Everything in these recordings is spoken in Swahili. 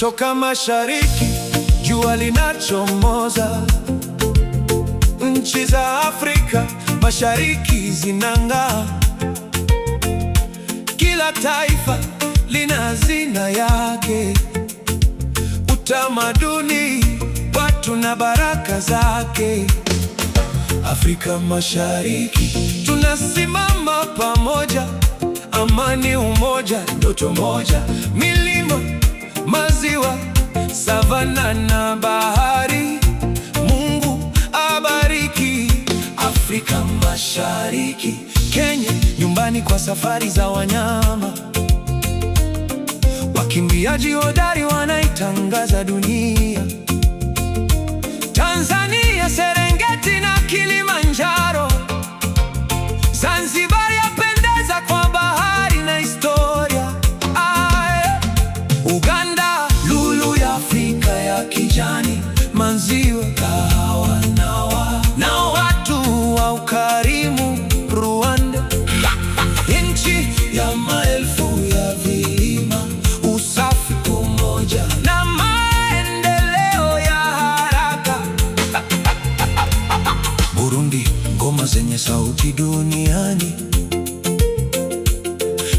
Kutoka mashariki jua linachomoza, nchi za Afrika Mashariki zinang'aa. Kila taifa lina hazina yake, utamaduni, watu na baraka zake. Afrika Mashariki tunasimama pamoja, amani, umoja, ndoto moja. Milima, maziwa, savana na bahari, Mungu abariki Afrika Mashariki. Kenya, nyumbani kwa safari za wanyama, wakimbiaji hodari wanaitangaza dunia. Tanzania, Serengeti na Kilimanjaro. Zanzibar yapendeza kwa bahari na historia. Uganda, lulu ya Afrika ya kijani, maziwa, kahawa na watu wa ukarimu. Rwanda, nchi ya maelfu ya vilima, usafi, umoja na maendeleo ya haraka. Burundi, ngoma zenye sauti duniani,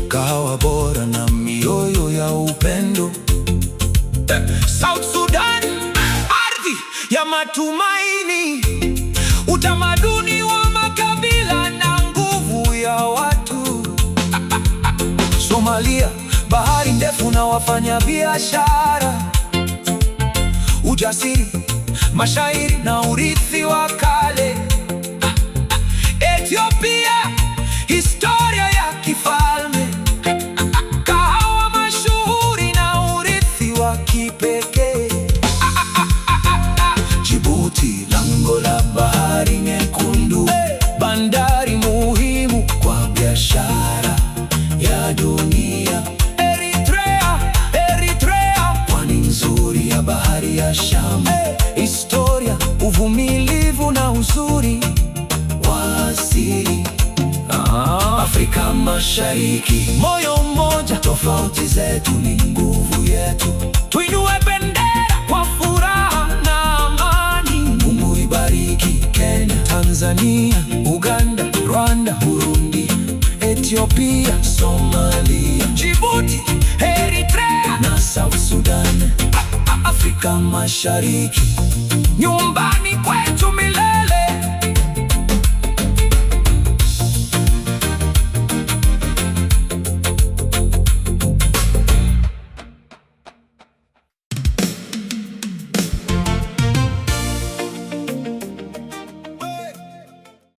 kahawa bora na mioyo ya upendo. South Sudan, ardhi ya matumaini, utamaduni wa makabila na nguvu ya watu. Somalia, bahari ndefu na wafanyabiashara, ujasiri, mashairi na urithi wa kale. Ethiopia, historia ya kifalme, kahawa mashuhuri na urithi wa kipekee. Djibouti, lango la bahari nyekundu, bandari muhimu kwa biashara ya dunia. Eritrea, pwani nzuri ya bahari ya Shamu. Historia, uvumilivu na uzuri wa asili. Afrika Mashariki, moyo mmoja, tofauti zetu ni nguvu yetu. Tuinue bendera kwa furaha na amani. Mungu ibariki Kenya, Tanzania, Uganda, Rwanda, Burundi, Ethiopia, Somalia, Djibouti, Eritrea na South Sudan. Afrika Mashariki, nyumbani kwetu.